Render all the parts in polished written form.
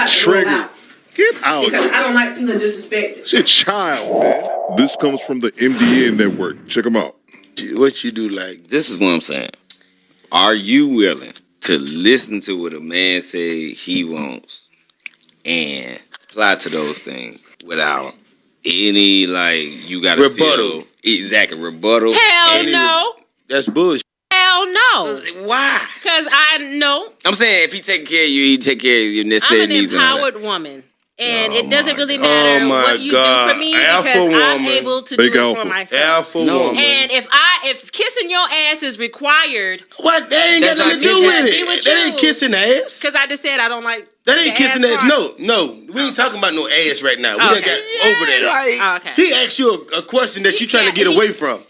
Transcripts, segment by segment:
about to roll out. Get out. Because I don't like feeling disrespected. She's a child, man. This comes from the MDN network. Check them out. What you do like? This is what I'm saying. Are you willing to listen to what a man say he wants and apply to those things without any, like, you got to rebuttal? Exactly, rebuttal. Hell no. That's bullshit. Hell no. Why? Because I know. I'm saying if he taking care of you, he take care of your necessary needs. I'm an empowered woman. And it doesn't really matter what you do for me because I'm able to do it for myself. Woman. And if kissing your ass is required, what? That ain't got nothing to do with it. That ain't kissing ass. Because I just said I don't like. That ain't kissing ass. No, we ain't talking about no ass right now. We done got over that. Okay. He asked you a question that you trying to get away from.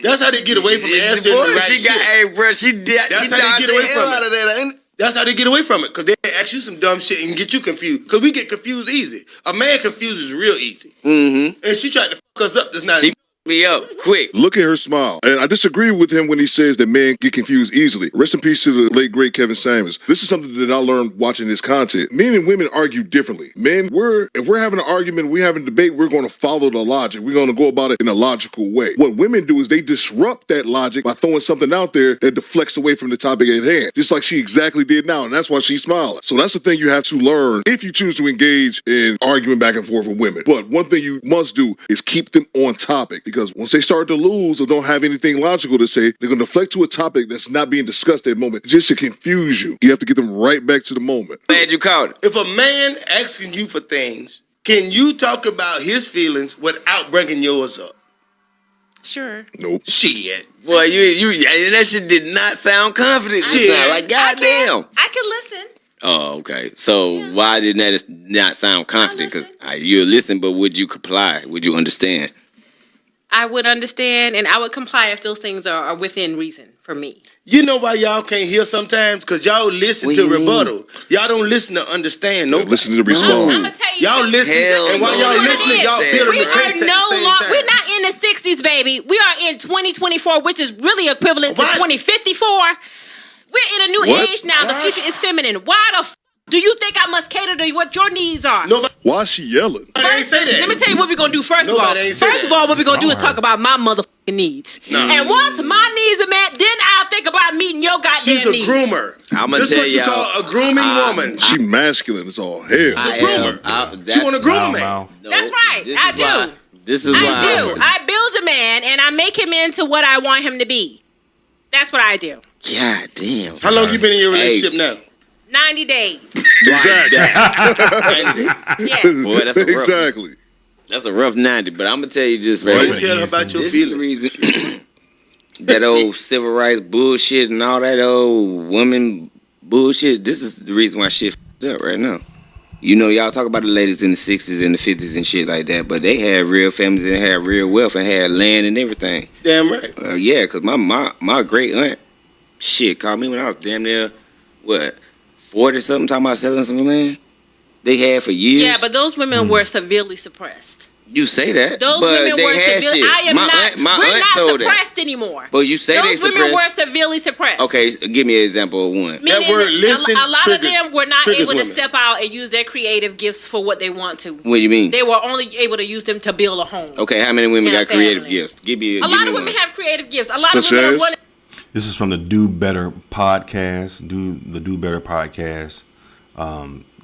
That's how they get away from answering the right shit. Hey, bro, she dodged the hell out of that, ain't it? That's how they get away from it, because they ask you some dumb shit and get you confused. Because we get confused easy. A man confuses real easy. Mm-hmm. And she tried to fuck us up this night. She me up quick. Look at her smile. And I disagree with him when he says that men get confused easily. Rest in peace to the late, great Kevin Samuels. This is something that I learned watching this content. Men and women argue differently. Men, if we're having an argument, we're having a debate, we're going to follow the logic. We're going to go about it in a logical way. What women do is they disrupt that logic by throwing something out there that deflects away from the topic at hand. Just like she exactly did now. And that's why she's smiling. So that's the thing you have to learn if you choose to engage in arguing back and forth with women. But one thing you must do is keep them on topic, because once they start to lose or don't have anything logical to say, they're going to deflect to a topic that's not being discussed at the moment just to confuse you. You have to get them right back to the moment. Glad you caught it. If a man asking you for things, can you talk about his feelings without bringing yours up? Sure. Nope. Shit. Boy, that shit did not sound confident. Shit. Like, goddamn. I can listen. Oh, okay. So why did that not sound confident? Because you listen, but would you comply? Would you understand? I would understand, and I would comply if those things are within reason for me. You know why y'all can't hear sometimes? Because y'all listen to rebuttal. Y'all don't listen to understand. Nobody. Listen to respond. I'm going to tell you. Y'all listen, and while y'all listening, y'all building the case at the same time. We're not in the 60s, baby. We are in 2024, which is really equivalent to 2054. We're in a new age now. The future is feminine. Why the do you think I must cater to what your needs are? Why is she yelling? I ain't say that. Let me tell you what we're going to do first of all. First of all, what we're going to do is talk about my motherfucking needs. No. And once my needs are met, then I'll think about meeting your goddamn needs. She's a groomer. This is what you call a grooming woman. She masculine as all hell. She want to groom a man. That's right. I do. This is why I do. I build a man and I make him into what I want him to be. That's what I do. God damn. How long you been in your relationship now? 90 days. Exactly. Yes. Boy, that's a rough, exactly. That's a rough 90, but I'm going to tell you just right now. Tell her about your feelings. Reason that old civil rights bullshit and all that old woman bullshit, this is the reason why shit f***ed up right now. You know, y'all talk about the ladies in the 60s and the 50s and shit like that, but they had real families and had real wealth and had land and everything. Damn right. Yeah, because my great aunt, shit, called me when I was damn near, 40-something, talking about selling some land they had for years. Yeah, but those women were severely suppressed. You say that, those but women they were had severely. shit. I am not. We're not suppressed anymore. But you say those they women were severely suppressed. Okay, give me an example of one. Meaning that word listen. A lot of them were not able to step out and use their creative gifts for what they want to. What do you mean? They were only able to use them to build a home. Okay, how many women got creative gifts? A lot of women have creative gifts. A lot of women are. This is from the Do Better podcast. The Do Better podcast.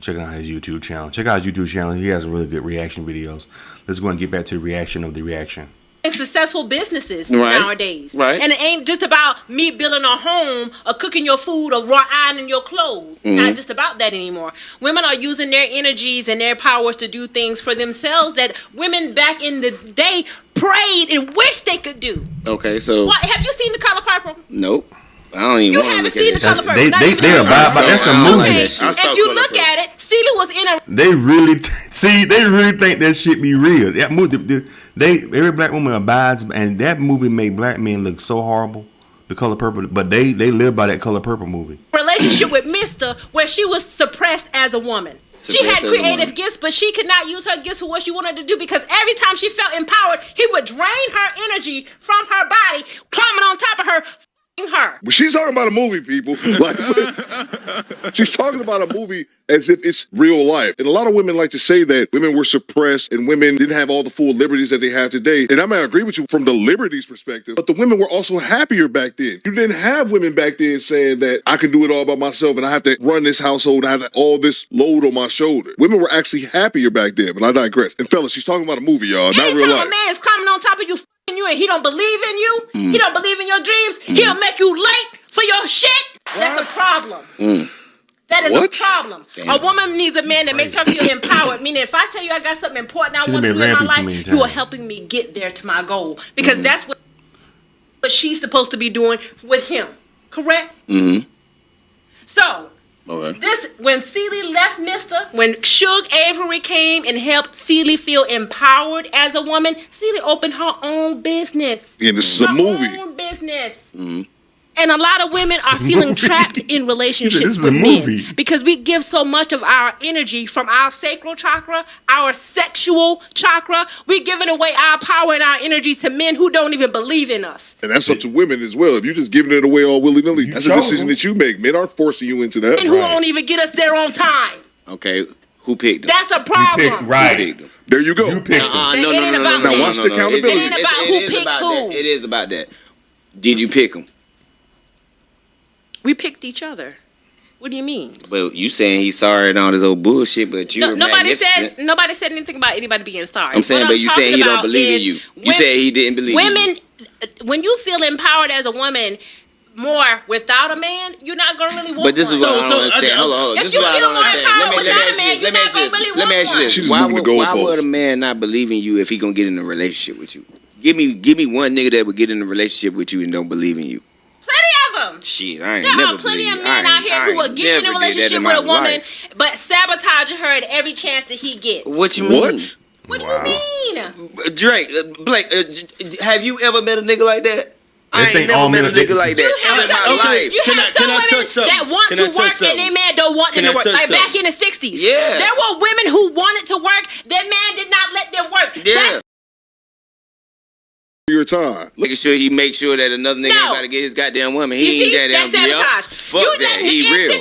Checking out his YouTube channel. Check out his YouTube channel. He has really good reaction videos. Let's go and get back to the reaction of the reaction. Successful businesses nowadays. Right. And it ain't just about me building a home or cooking your food or ironing your clothes. It's not just about that anymore. Women are using their energies and their powers to do things for themselves that women back in the day prayed and wished they could do. Okay, so... What, have you seen The Color Purple? Nope. I don't even want to look at it. You haven't seen The Color Purple? They abide by that's a movie. Okay. If you look at it, Celia was in a... They really think that shit be real. That movie, every black woman abides, and that movie made black men look so horrible. The Color Purple, but they live by that Color Purple movie. Relationship with Mr. where she was suppressed as a woman. She had creative gifts, but she could not use her gifts for what she wanted to do because every time she felt empowered, he would drain her energy from her body, climbing on top of her, her. But she's talking about a movie, people. Like, she's talking about a movie as if it's real life. And a lot of women like to say that women were suppressed and women didn't have all the full liberties that they have today. And I may agree with you from the liberties perspective, but the women were also happier back then. You didn't have women back then saying that I can do it all by myself and I have to run this household and I have all this load on my shoulder. Women were actually happier back then, but I digress. And fellas, she's talking about a movie, y'all, not real life. Anytime a man is climbing on top of you, f***ing you, and he don't believe in you, he don't believe in your dreams, he'll make you late for your shit, that's a problem. That is a problem. Damn. A woman needs a man that makes her feel empowered. Meaning, if I tell you I got something important I want to do in my life, you are helping me get there to my goal. Because that's what she's supposed to be doing with him. Correct? So, when Celie left when Suge Avery came and helped Celie feel empowered as a woman, Celie opened her own business. Yeah, this is a movie. Her own business. And a lot of women are feeling trapped in relationships with men because we give so much of our energy from our sacral chakra, our sexual chakra. We're giving away our power and our energy to men who don't even believe in us. And that's up to women as well. If you're just giving it away all willy-nilly, that's a decision that you make. Men aren't forcing you into that. And who won't even get us there on time. Okay, who picked them? That's a problem. Right. Who picked them? There you go. You picked them. No. Now watch the accountability. It ain't about who picked who. It is about that. Did you pick them? We picked each other. What do you mean? Well, you saying he's sorry and all this old bullshit, but you nobody said anything about anybody being sorry. I'm saying, but you saying he don't believe in you. You said he didn't believe in you. Women, when you feel empowered as a woman more without a man, you're not gonna really want. But this is what I don't understand. Hold on. If you feel more empowered without a man, you're not gonna really want one. Let me ask you this. Why would a man not believe in you if he gonna get in a relationship with you? Give me one nigga that would get in a relationship with you and don't believe in you. Plenty of them. Shit, I ain't there never are plenty believed. of men out here who will get in a relationship with a woman, but sabotaging her at every chance that he gets. What you mean? What do you mean? Drake, Blake, have you ever met a nigga like that? I ain't never met a nigga like that ever in my life. You have some women that want to work and their man don't want them to work. Like back in the 60s. Yeah. There were women who wanted to work. Their man did not let them work. Yeah. Your time. Making sure he makes sure that another nigga ain't about to get his goddamn woman. He ain't that's sabotage. Fuck that. He real.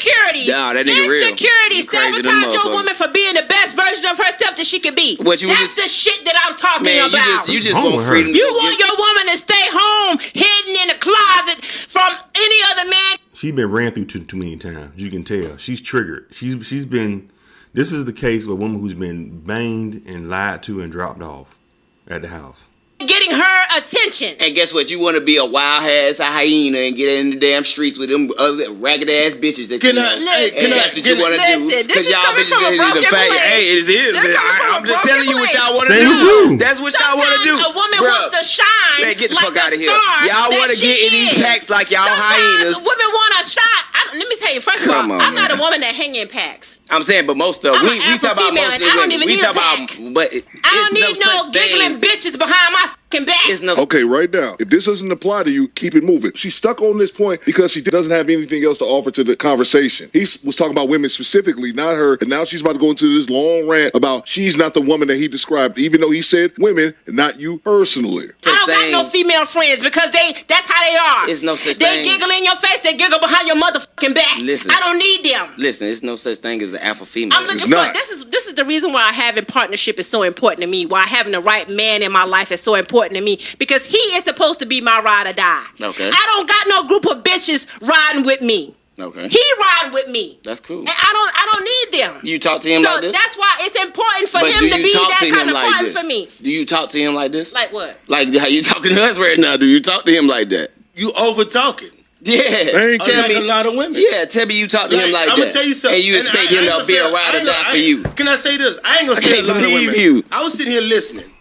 Nah, that nigga real. Insecurity sabotage your woman for being the best version of herself that she could be. That's the shit that I'm talking about. You just want freedom. You want your woman to stay home, hidden in a closet from any other man. She's been ran through too many times. You can tell. She's triggered. She's been. This is the case of a woman who's been banged and lied to and dropped off at the house. Getting her attention. And guess what? You want to be a wild ass hyena and get in the damn streets with them other ragged ass bitches that that's what you want to do. This is coming from a broken place. Hey, it is. I'm just telling you what y'all want to do. That's what y'all want to do. A woman wants to shine. Man, get the fuck out of here. Y'all want to get in these packs like y'all hyenas. Women want a shot. Let me tell you, first of all, I'm not a woman that hang in packs. I'm saying, but most of we talk about most of the women. We talk about, but I don't need no giggling bitches behind my fucking back. Okay, right now, if this doesn't apply to you, keep it moving. She's stuck on this point because she doesn't have anything else to offer to the conversation. He was talking about women specifically, not her, and now she's about to go into this long rant about she's not the woman that he described, even though he said women, and not you personally. I don't got no female friends because that's how they are. It's no such thing. They giggle in your face, they giggle behind your motherfucking back. Listen, I don't need them. Listen, it's no such thing as an alpha female. I'm looking for this is the reason why having partnership is so important to me. Why having the right man in my life is so important to me, because he is supposed to be my ride or die. Okay. I don't got no group of bitches riding with me. Okay. He riding with me. That's cool. And I don't need them. You talk to him like this? So that's why it's important for him to be that kind of partner for me. Do you talk to him like this? Like what? Like how you talking to us right now? Do you talk to him like that? You over talking. Yeah, tell me a lot of women. Yeah, tell me you talk to him like that. I'm gonna tell you something. And you expect him to be a ride or die for you. Can I say this? I ain't gonna say a lot of women. You. I was sitting here listening.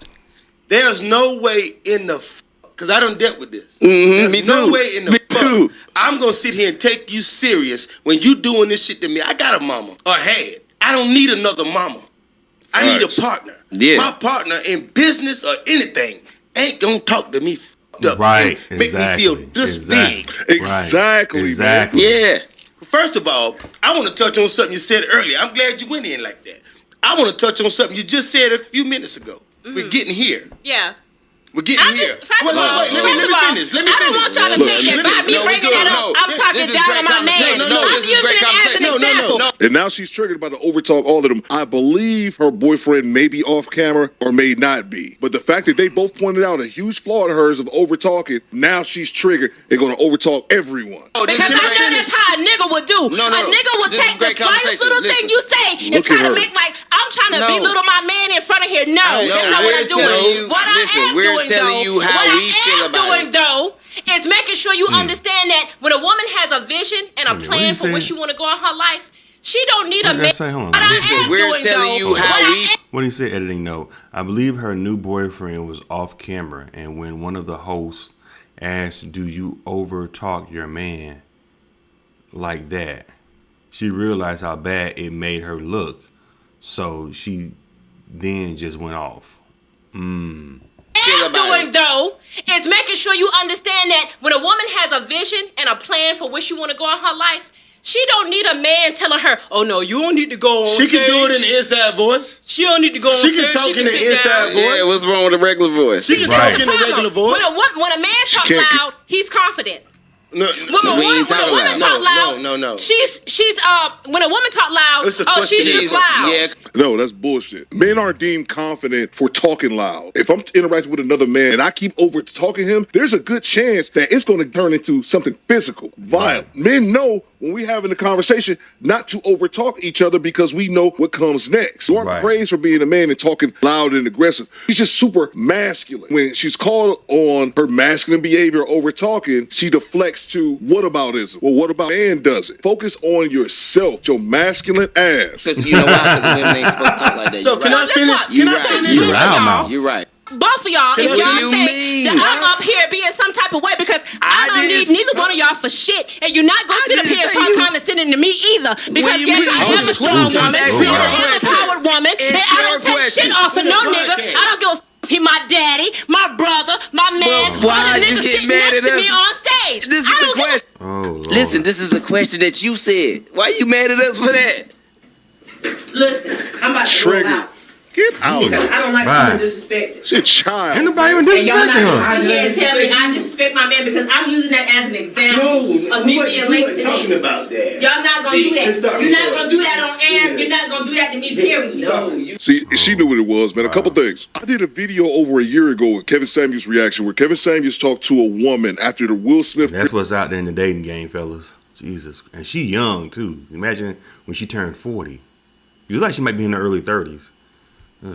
There's no way in the because I done dealt with this. Mm-hmm, There's no way in the fuck I'm gonna sit here and take you serious when you doing this shit to me. I got a mama or had. I don't need another mama. I need a partner. Yeah. My partner in business or anything ain't gonna talk to me. Right, make me feel this big. Exactly. Yeah. First of all, I want to touch on something you said earlier. I'm glad you went in like that. I want to touch on something you just said a few minutes ago. We're getting here. Yeah. We're getting here. First of all, I don't want y'all to think that by me bringing that up, I'm talking down on my man. I'm using it as an example. And now she's triggered by the overtalk, all of them. I believe her boyfriend may be off camera or may not be. But the fact that they both pointed out a huge flaw in hers of overtalking, now she's triggered and going to overtalk everyone. Because I know that's how a nigga would do. A nigga would take the slightest little thing you say and try to make like, I'm trying to belittle my man in front of here. No, that's not what I'm doing. What I am doing though is making sure you understand that when a woman has a vision and a plan for where she want to go in her life, she don't need a man. What he said, editing note. I believe her new boyfriend was off camera, and when one of the hosts asked, "Do you overtalk your man like that?" she realized how bad it made her look, so she then just went off. Doing though is making sure you understand that when a woman has a vision and a plan for where she want to go in her life, she don't need a man telling her, "Oh no, you don't need to go on She stage. can do it in the inside voice. She don't need to go on She stage. can talk in the inside voice. Yeah, what's wrong with the regular voice? She can talk in the regular voice. When a man talk loud, he's confident. No, When a woman talk loud, no. She's when a woman talk loud, It's a oh, she's question. just loud. Yeah. No, that's bullshit. Men are deemed confident for talking loud. If I'm interacting with another man and I keep over talking him, there's a good chance that it's going to turn into something physical, violent. Men know when we having a conversation not to overtalk each other because we know what comes next. You aren't praised for being a man and talking loud and aggressive. She's just super masculine. When she's called on her masculine behavior over talking, she deflects to whataboutism. Well, what about man does it? Focus on yourself, your masculine ass. Because you know why? Because women ain't supposed to talk like that. So can I finish? You're Can I right. finish? You're right. Both of y'all, if What y'all do you think mean? that I'm up here being some type of way because I don't need neither one of y'all for shit, and you're not gonna sit up here and talk condescending to me either. Because yes, I am a strong woman, and I am a empowered woman, and I don't take shit off of no nigga. I don't give a f he my daddy, my brother, my man, or the nigga sitting next to me on stage. This is I the don't question. Oh, Lord. Listen, this is a question that you said. Why you mad at us for that? Listen, I'm about to Trigger. roll out. Get out. Because I don't like Right. being disrespected. She's a child. Ain't nobody even And y'all not disrespecting gonna her. sit here and tell me I disrespect my man because I'm using that as an example of me being late today. about that. Y'all not gonna do that. You're not gonna do that on air. You're not gonna do that to me, period. No. See, she knew what it was, man. A couple things. I did a video over a year ago with Kevin Samuels' reaction where Kevin Samuels talked to a woman after the Will Smith. That's what's out there in the dating game, fellas. Jesus. And she young, too. Imagine when she turned 40. You look like she might be in her early 30s.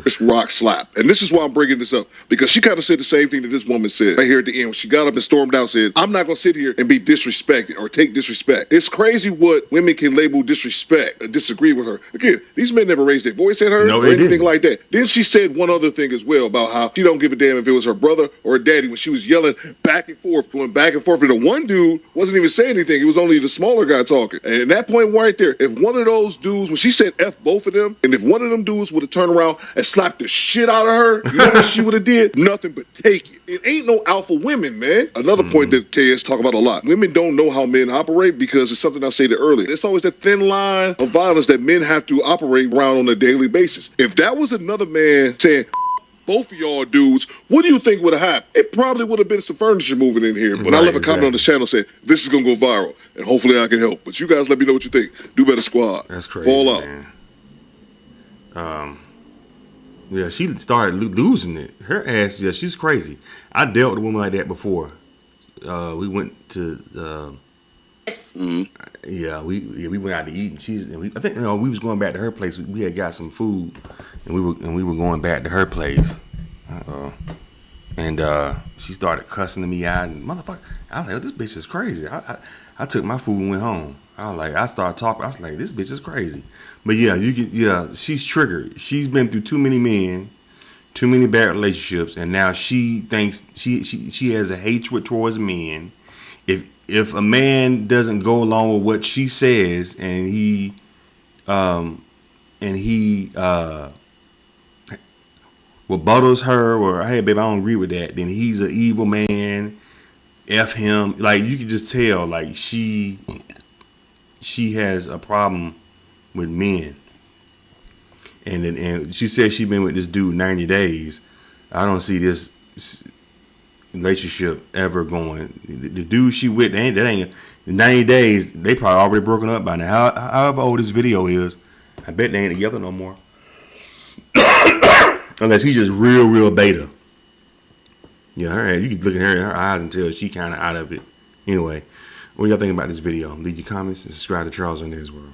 Chris Rock slap. And this is why I'm bringing this up, because she kind of said the same thing that this woman said right here at the end when she got up and stormed out, said, I'm not going to sit here and be disrespected or take disrespect. It's crazy what women can label disrespect or disagree with her. Again, these men never raised their voice at her or anything didn't. like that. Then she said one other thing as well about how she don't give a damn if it was her brother or her daddy when she was yelling back and forth, going back and forth. And the one dude wasn't even saying anything. It was only the smaller guy talking. And at that point right there, if one of those dudes, when she said F both of them, and if one of them dudes would have turned around and slapped the shit out of her, you know what she would have did? Nothing but take it. It ain't no alpha women, man. Another point that KS talk about a lot. Women don't know how men operate because it's something I stated earlier. It's always that thin line of violence that men have to operate around on a daily basis. If that was another man saying, both of y'all dudes, what do you think would have happened? It probably would have been some furniture moving in here. But I left a comment on the channel saying, this is going to go viral. And hopefully I can help. But you guys let me know what you think. Do better, squad. That's crazy, Fall out. man. Yeah, she started losing it. Her ass, yeah, she's crazy. I dealt with a woman like that before. We went to, yeah, we went out to eat, and I think we was going back to her place. We had got some food, and we were going back to her place. And she started cussing me out, and motherfucker, I was like, this bitch is crazy. I took my food and went home. I started talking. I was like, this bitch is crazy. But yeah, she's triggered. She's been through too many men, too many bad relationships, and now she thinks she has a hatred towards men. If a man doesn't go along with what she says, and he rebuttals her, or hey babe, I don't agree with that, then he's an evil man. F him. Like, you can just tell, like, she has a problem with men. And she said she's been with this dude 90 days. I don't see this relationship ever going. The dude she with, that ain't in 90 days. They probably already broken up by now. However old this video is, I bet they ain't together no more. Unless he's just real beta. Yeah, her, you can look at her in her eyes and tell she kind of out of it. Anyway, what do y'all think about this video? Leave your comments and subscribe to Charles in His World.